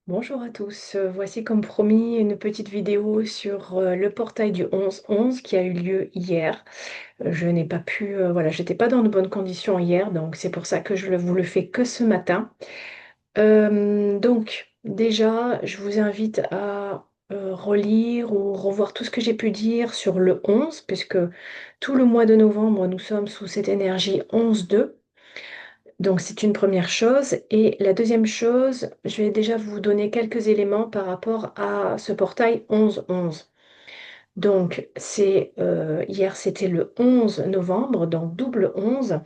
Bonjour à tous, voici comme promis une petite vidéo sur le portail du 11-11 qui a eu lieu hier. Je n'ai pas pu, voilà, j'étais pas dans de bonnes conditions hier, donc c'est pour ça que vous le fais que ce matin. Donc déjà, je vous invite à relire ou revoir tout ce que j'ai pu dire sur le 11, puisque tout le mois de novembre, nous sommes sous cette énergie 11-2. Donc c'est une première chose. Et la deuxième chose, je vais déjà vous donner quelques éléments par rapport à ce portail 11-11. Donc hier c'était le 11 novembre, donc double 11.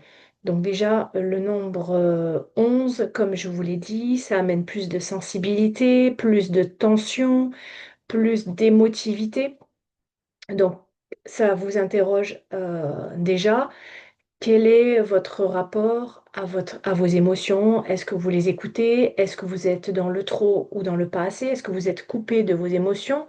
Donc déjà le nombre 11, comme je vous l'ai dit, ça amène plus de sensibilité, plus de tension, plus d'émotivité. Donc ça vous interroge déjà. Quel est votre rapport à vos émotions? Est-ce que vous les écoutez? Est-ce que vous êtes dans le trop ou dans le pas assez? Est-ce que vous êtes coupé de vos émotions?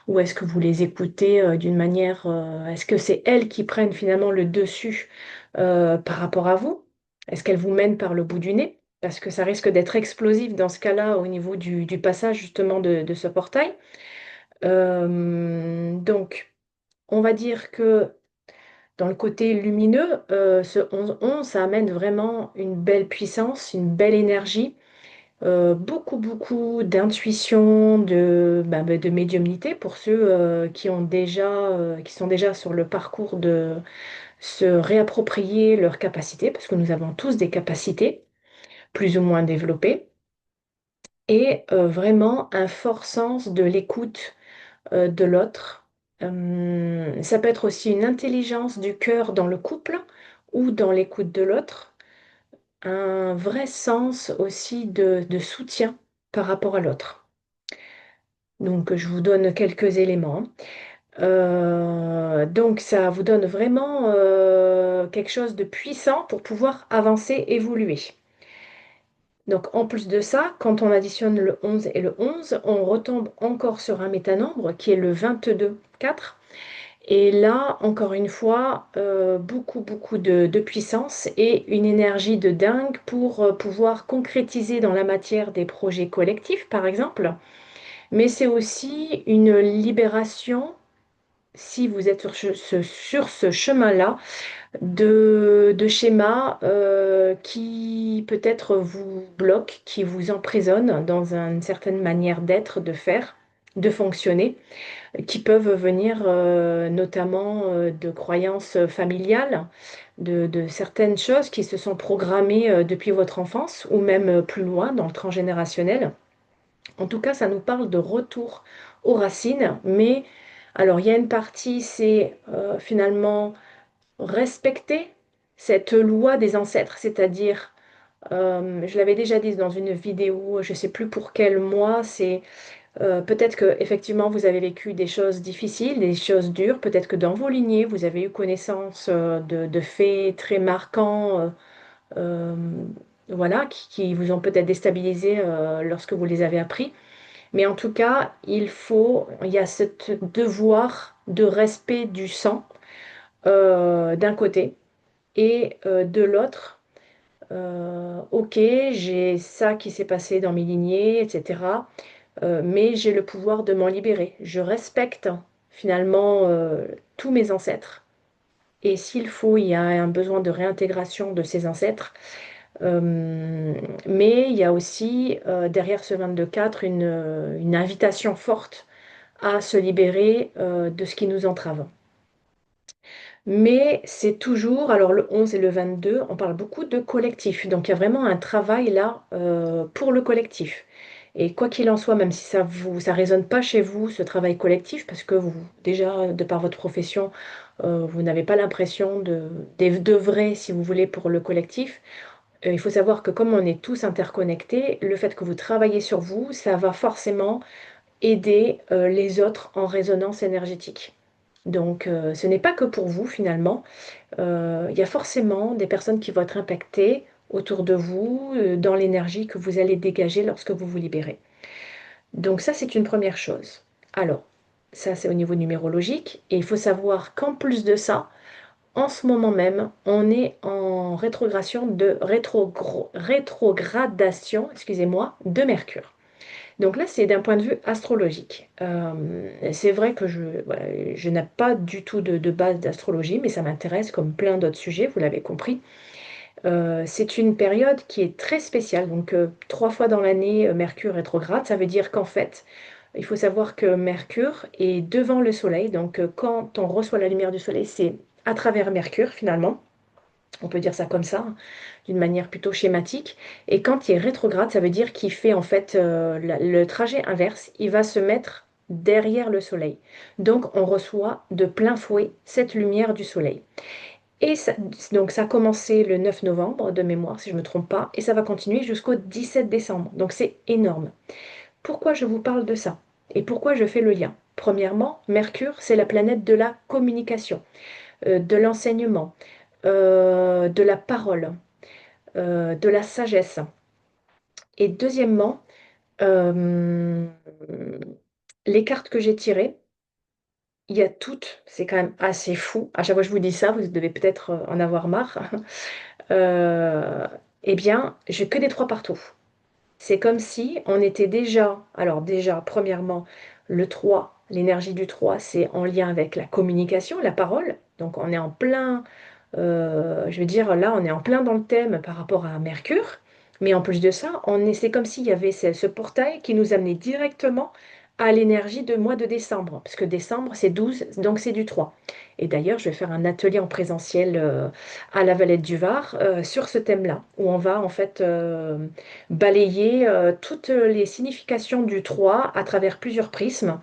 Ou est-ce que vous les écoutez d'une manière... est-ce que c'est elles qui prennent finalement le dessus par rapport à vous? Est-ce qu'elles vous mènent par le bout du nez? Parce que ça risque d'être explosif dans ce cas-là au niveau du passage justement de ce portail. Donc, on va dire que dans le côté lumineux, ce 11-11, ça amène vraiment une belle puissance, une belle énergie, beaucoup d'intuition, de médiumnité pour ceux qui sont déjà sur le parcours de se réapproprier leurs capacités, parce que nous avons tous des capacités plus ou moins développées, et vraiment un fort sens de l'écoute de l'autre. Ça peut être aussi une intelligence du cœur dans le couple ou dans l'écoute de l'autre, un vrai sens aussi de soutien par rapport à l'autre. Donc, je vous donne quelques éléments. Donc, ça vous donne vraiment quelque chose de puissant pour pouvoir avancer, évoluer. Donc, en plus de ça, quand on additionne le 11 et le 11, on retombe encore sur un métanombre qui est le 22,4. Et là, encore une fois, beaucoup de puissance et une énergie de dingue pour pouvoir concrétiser dans la matière des projets collectifs, par exemple. Mais c'est aussi une libération, si vous êtes sur ce chemin-là, de schémas qui peut-être vous bloquent, qui vous emprisonnent dans une certaine manière d'être, de faire, de fonctionner qui peuvent venir notamment de croyances familiales, de certaines choses qui se sont programmées depuis votre enfance ou même plus loin dans le transgénérationnel. En tout cas, ça nous parle de retour aux racines, mais alors il y a une partie, c'est finalement respecter cette loi des ancêtres, c'est-à-dire, je l'avais déjà dit dans une vidéo, je ne sais plus pour quel mois, c'est peut-être que effectivement vous avez vécu des choses difficiles, des choses dures. Peut-être que dans vos lignées, vous avez eu connaissance de faits très marquants, euh, voilà, qui vous ont peut-être déstabilisé lorsque vous les avez appris. Mais en tout cas, il y a ce devoir de respect du sang d'un côté et de l'autre. Ok, j'ai ça qui s'est passé dans mes lignées, etc. Mais j'ai le pouvoir de m'en libérer. Je respecte finalement tous mes ancêtres. Et s'il faut, il y a un besoin de réintégration de ces ancêtres. Mais il y a aussi derrière ce 22-4 une invitation forte à se libérer de ce qui nous entrave. Mais c'est toujours, alors le 11 et le 22, on parle beaucoup de collectif. Donc il y a vraiment un travail là pour le collectif. Et quoi qu'il en soit, même si ça résonne pas chez vous, ce travail collectif, parce que vous, déjà, de par votre profession, vous n'avez pas l'impression d'œuvrer, si vous voulez, pour le collectif. Il faut savoir que comme on est tous interconnectés, le fait que vous travaillez sur vous, ça va forcément aider les autres en résonance énergétique. Donc, ce n'est pas que pour vous finalement. Il y a forcément des personnes qui vont être impactées autour de vous, dans l'énergie que vous allez dégager lorsque vous vous libérez. Donc ça, c'est une première chose. Alors, ça, c'est au niveau numérologique. Et il faut savoir qu'en plus de ça, en ce moment même, on est en rétrogradation de Mercure. Donc là, c'est d'un point de vue astrologique. C'est vrai que voilà, je n'ai pas du tout de base d'astrologie, mais ça m'intéresse comme plein d'autres sujets, vous l'avez compris. C'est une période qui est très spéciale. Donc, 3 fois dans l'année, Mercure rétrograde. Ça veut dire qu'en fait, il faut savoir que Mercure est devant le Soleil. Donc, quand on reçoit la lumière du Soleil, c'est à travers Mercure, finalement. On peut dire ça comme ça, hein, d'une manière plutôt schématique. Et quand il est rétrograde, ça veut dire qu'il fait en fait le trajet inverse. Il va se mettre derrière le Soleil. Donc, on reçoit de plein fouet cette lumière du Soleil. Et donc ça a commencé le 9 novembre de mémoire, si je ne me trompe pas, et ça va continuer jusqu'au 17 décembre. Donc c'est énorme. Pourquoi je vous parle de ça? Et pourquoi je fais le lien? Premièrement, Mercure, c'est la planète de la communication, de l'enseignement, de la parole, de la sagesse. Et deuxièmement, euh, les cartes que j'ai tirées, il y a toutes, c'est quand même assez fou. À chaque fois que je vous dis ça, vous devez peut-être en avoir marre. Euh, eh bien, j'ai que des trois partout. C'est comme si on était déjà, alors déjà, premièrement, le 3, l'énergie du 3, c'est en lien avec la communication, la parole. Donc on est en plein, je veux dire, là, on est en plein dans le thème par rapport à Mercure. Mais en plus de ça, c'est comme s'il y avait ce portail qui nous amenait directement à l'énergie de mois de décembre. Parce que décembre, c'est 12, donc c'est du 3. Et d'ailleurs, je vais faire un atelier en présentiel à la Valette du Var sur ce thème-là, où on va en fait balayer toutes les significations du 3 à travers plusieurs prismes.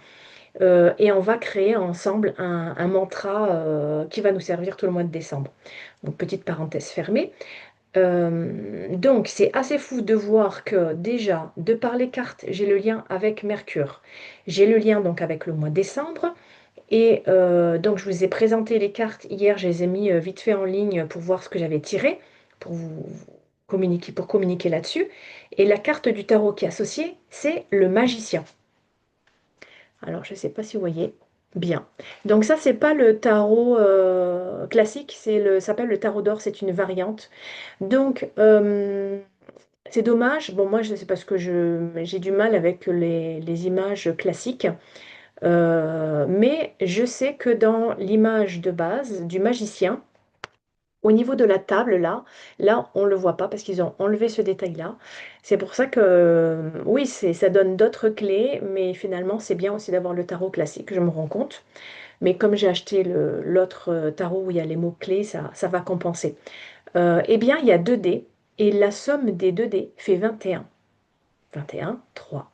Et on va créer ensemble un mantra qui va nous servir tout le mois de décembre. Donc, petite parenthèse fermée. Donc, c'est assez fou de voir que déjà, de par les cartes, j'ai le lien avec Mercure. J'ai le lien donc avec le mois de décembre. Et donc, je vous ai présenté les cartes hier, je les ai mis vite fait en ligne pour voir ce que j'avais tiré, pour vous communiquer là-dessus. Et la carte du tarot qui est associée, c'est le magicien. Alors, je ne sais pas si vous voyez bien. Donc ça, c'est pas le tarot classique, ça s'appelle le tarot d'or, c'est une variante. Donc, c'est dommage. Bon, moi, c'est parce que j'ai du mal avec les images classiques. Mais je sais que dans l'image de base du magicien, au niveau de la table, là, on ne le voit pas parce qu'ils ont enlevé ce détail-là. C'est pour ça que, oui, ça donne d'autres clés, mais finalement, c'est bien aussi d'avoir le tarot classique, je me rends compte. Mais comme j'ai acheté l'autre tarot où il y a les mots-clés, ça va compenser. Eh bien, il y a 2 dés, et la somme des 2 dés fait 21. 21, 3.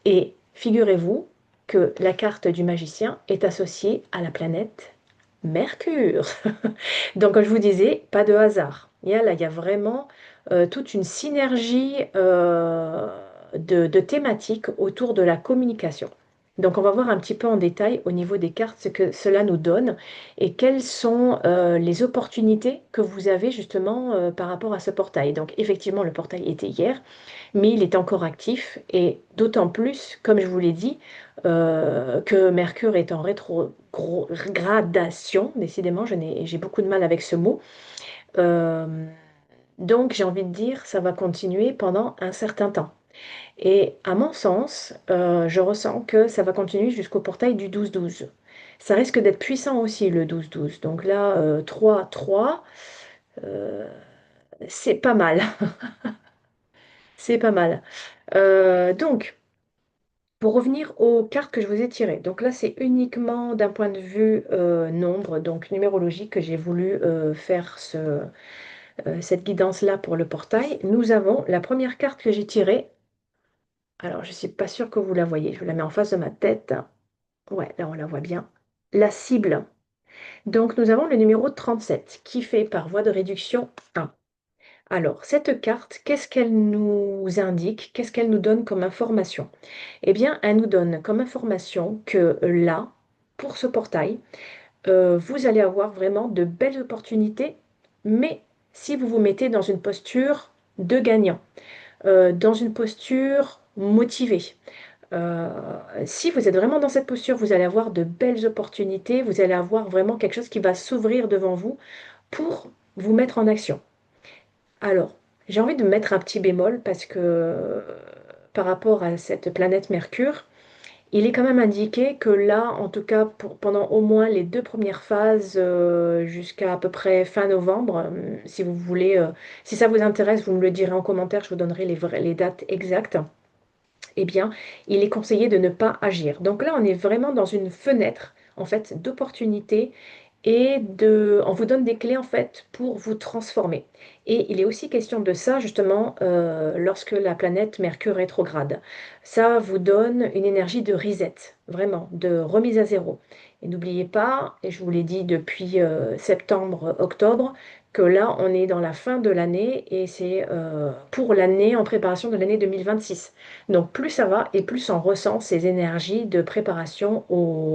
Et figurez-vous que la carte du magicien est associée à la planète Mercure. Donc, comme je vous disais, pas de hasard. Il y a vraiment toute une synergie de thématiques autour de la communication. Donc, on va voir un petit peu en détail au niveau des cartes ce que cela nous donne et quelles sont les opportunités que vous avez justement par rapport à ce portail. Donc, effectivement, le portail était hier, mais il est encore actif et d'autant plus, comme je vous l'ai dit, que Mercure est en rétrogradation. Décidément, j'ai beaucoup de mal avec ce mot. Euh, donc, j'ai envie de dire, ça va continuer pendant un certain temps. Et à mon sens, je ressens que ça va continuer jusqu'au portail du 12-12. Ça risque d'être puissant aussi, le 12-12. Donc là, 3-3, euh, c'est pas mal. C'est pas mal. Donc, pour revenir aux cartes que je vous ai tirées, donc là c'est uniquement d'un point de vue nombre, donc numérologique, que j'ai voulu faire cette guidance-là pour le portail. Nous avons la première carte que j'ai tirée. Alors je ne suis pas sûre que vous la voyez, je vous la mets en face de ma tête. Ouais, là on la voit bien. La cible. Donc nous avons le numéro 37 qui fait par voie de réduction 1. Alors, cette carte, qu'est-ce qu'elle nous indique? Qu'est-ce qu'elle nous donne comme information? Eh bien, elle nous donne comme information que là, pour ce portail, vous allez avoir vraiment de belles opportunités, mais si vous vous mettez dans une posture de gagnant, dans une posture motivée, euh, si vous êtes vraiment dans cette posture, vous allez avoir de belles opportunités, vous allez avoir vraiment quelque chose qui va s'ouvrir devant vous pour vous mettre en action. Alors, j'ai envie de mettre un petit bémol parce que par rapport à cette planète Mercure, il est quand même indiqué que là, en tout cas pendant au moins les 2 premières phases, jusqu'à à peu près fin novembre, si vous voulez, si ça vous intéresse, vous me le direz en commentaire, je vous donnerai les dates exactes. Eh bien, il est conseillé de ne pas agir. Donc là, on est vraiment dans une fenêtre, en fait, d'opportunité on vous donne des clés, en fait, pour vous transformer. Et il est aussi question de ça, justement, lorsque la planète Mercure rétrograde. Ça vous donne une énergie de reset, vraiment, de remise à zéro. Et n'oubliez pas, et je vous l'ai dit depuis septembre, octobre, que là, on est dans la fin de l'année et c'est pour l'année en préparation de l'année 2026. Donc plus ça va et plus on ressent ces énergies de préparation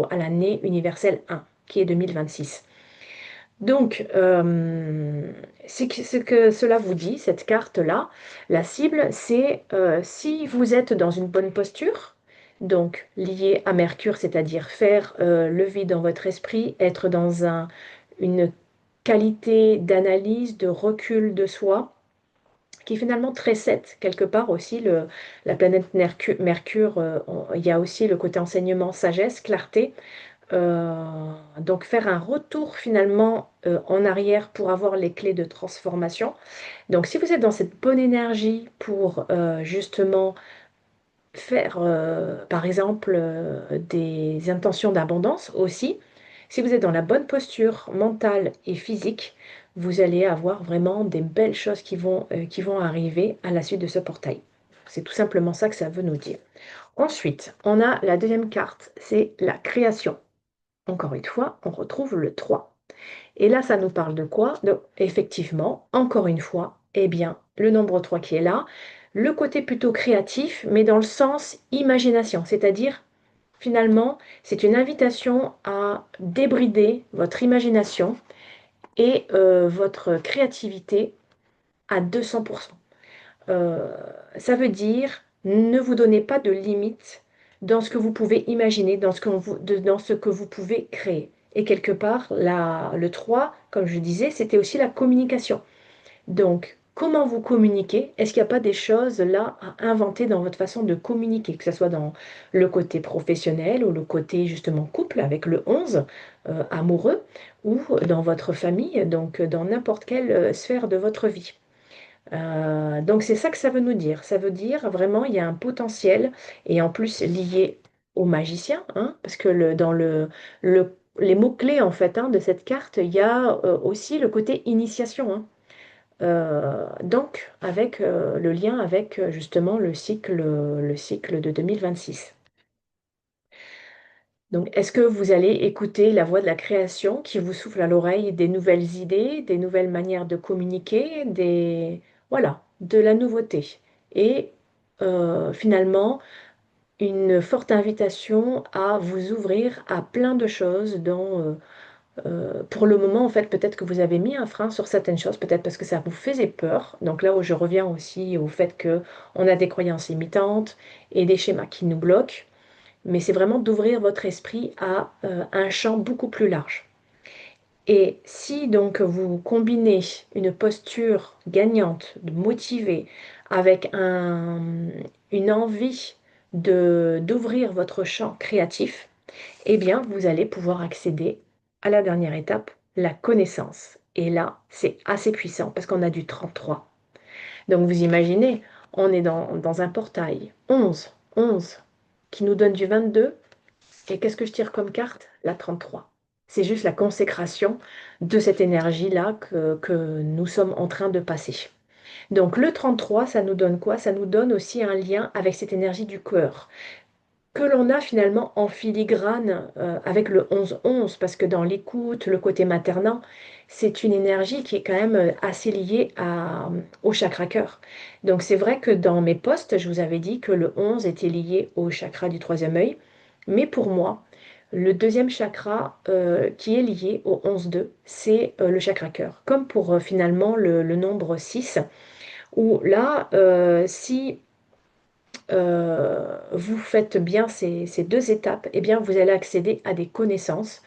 à l'année universelle 1, qui est 2026. Donc, ce que cela vous dit, cette carte-là, la cible, c'est si vous êtes dans une bonne posture, donc liée à Mercure, c'est-à-dire faire le vide dans votre esprit, être dans une qualité d'analyse, de recul de soi, qui est finalement très 7. Quelque part aussi, la planète Mercure, il y a aussi le côté enseignement, sagesse, clarté. Donc faire un retour finalement en arrière pour avoir les clés de transformation. Donc si vous êtes dans cette bonne énergie pour justement faire par exemple des intentions d'abondance aussi, si vous êtes dans la bonne posture mentale et physique, vous allez avoir vraiment des belles choses qui vont arriver à la suite de ce portail. C'est tout simplement ça que ça veut nous dire. Ensuite, on a la deuxième carte, c'est la création. Encore une fois, on retrouve le 3. Et là, ça nous parle de quoi? Effectivement, encore une fois, eh bien, le nombre 3 qui est là, le côté plutôt créatif, mais dans le sens imagination, c'est-à-dire, finalement, c'est une invitation à débrider votre imagination et votre créativité à 200%. Euh, Ça veut dire, ne vous donnez pas de limites dans ce que vous pouvez imaginer, dans ce que vous pouvez créer. Et quelque part, le 3, comme je disais, c'était aussi la communication. Donc, comment vous communiquez? Est-ce qu'il n'y a pas des choses là à inventer dans votre façon de communiquer, que ce soit dans le côté professionnel ou le côté justement couple avec le 11, amoureux, ou dans votre famille, donc dans n'importe quelle sphère de votre vie? Donc c'est ça que ça veut nous dire. Ça veut dire vraiment il y a un potentiel et en plus lié au magicien, hein, parce que dans les mots-clés en fait de cette carte, il y a aussi le côté initiation, hein. Donc avec le lien avec justement le cycle de 2026. Donc, est-ce que vous allez écouter la voix de la création qui vous souffle à l'oreille des nouvelles idées, des nouvelles manières de communiquer, voilà, de la nouveauté. Et finalement, une forte invitation à vous ouvrir à plein de choses pour le moment, en fait, peut-être que vous avez mis un frein sur certaines choses, peut-être parce que ça vous faisait peur. Donc là où je reviens aussi au fait que on a des croyances limitantes et des schémas qui nous bloquent, mais c'est vraiment d'ouvrir votre esprit à un champ beaucoup plus large. Et si donc vous combinez une posture gagnante, motivée, avec une envie d'ouvrir votre champ créatif, eh bien vous allez pouvoir accéder à la dernière étape, la connaissance. Et là, c'est assez puissant parce qu'on a du 33. Donc vous imaginez, on est dans un portail 11, 11, qui nous donne du 22. Et qu'est-ce que je tire comme carte? La 33. C'est juste la consécration de cette énergie-là que nous sommes en train de passer. Donc le 33, ça nous donne quoi? Ça nous donne aussi un lien avec cette énergie du cœur, que l'on a finalement en filigrane avec le 11-11, parce que dans l'écoute, le côté maternant, c'est une énergie qui est quand même assez liée au chakra cœur. Donc c'est vrai que dans mes posts, je vous avais dit que le 11 était lié au chakra du troisième œil, mais pour moi, le deuxième chakra qui est lié au 11-2, c'est le chakra cœur. Comme pour finalement le nombre 6, où là, si vous faites bien ces 2 étapes, eh bien, vous allez accéder à des connaissances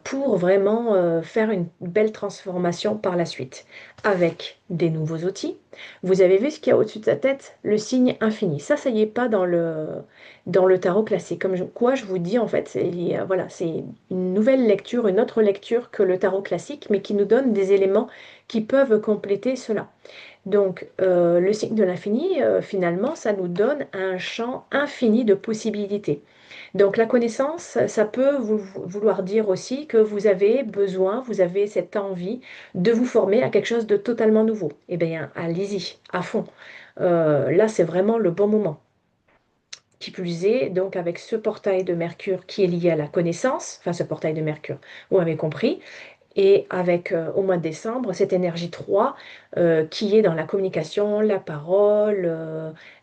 pour vraiment faire une belle transformation par la suite, avec des nouveaux outils. Vous avez vu ce qu'il y a au-dessus de sa tête? Le signe infini. Ça y est pas dans le tarot classique. Quoi, je vous dis, en fait, voilà, c'est une nouvelle lecture, une autre lecture que le tarot classique, mais qui nous donne des éléments qui peuvent compléter cela. Donc, le signe de l'infini, finalement, ça nous donne un champ infini de possibilités. Donc, la connaissance, ça peut vouloir dire aussi que vous avez besoin, vous avez cette envie de vous former à quelque chose de totalement nouveau. Eh bien, allez-y, à fond. Là, c'est vraiment le bon moment. Qui plus est, donc avec ce portail de Mercure qui est lié à la connaissance, enfin ce portail de Mercure, vous m'avez compris, et avec au mois de décembre, cette énergie 3 qui est dans la communication, la parole,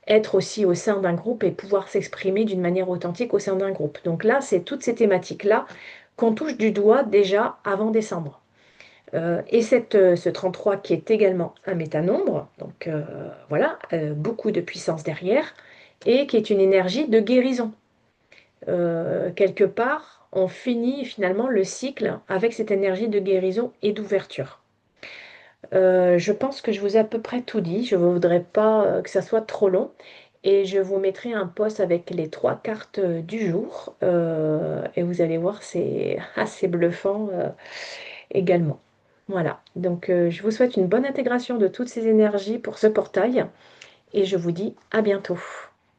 être aussi au sein d'un groupe et pouvoir s'exprimer d'une manière authentique au sein d'un groupe. Donc là, c'est toutes ces thématiques-là qu'on touche du doigt déjà avant décembre. Ce 33 qui est également un métanombre, donc voilà, beaucoup de puissance derrière, et qui est une énergie de guérison. Quelque part, on finit finalement le cycle avec cette énergie de guérison et d'ouverture. Je pense que je vous ai à peu près tout dit. Je ne voudrais pas que ça soit trop long. Et je vous mettrai un post avec les 3 cartes du jour. Et vous allez voir, c'est assez bluffant également. Voilà. Donc, je vous souhaite une bonne intégration de toutes ces énergies pour ce portail. Et je vous dis à bientôt.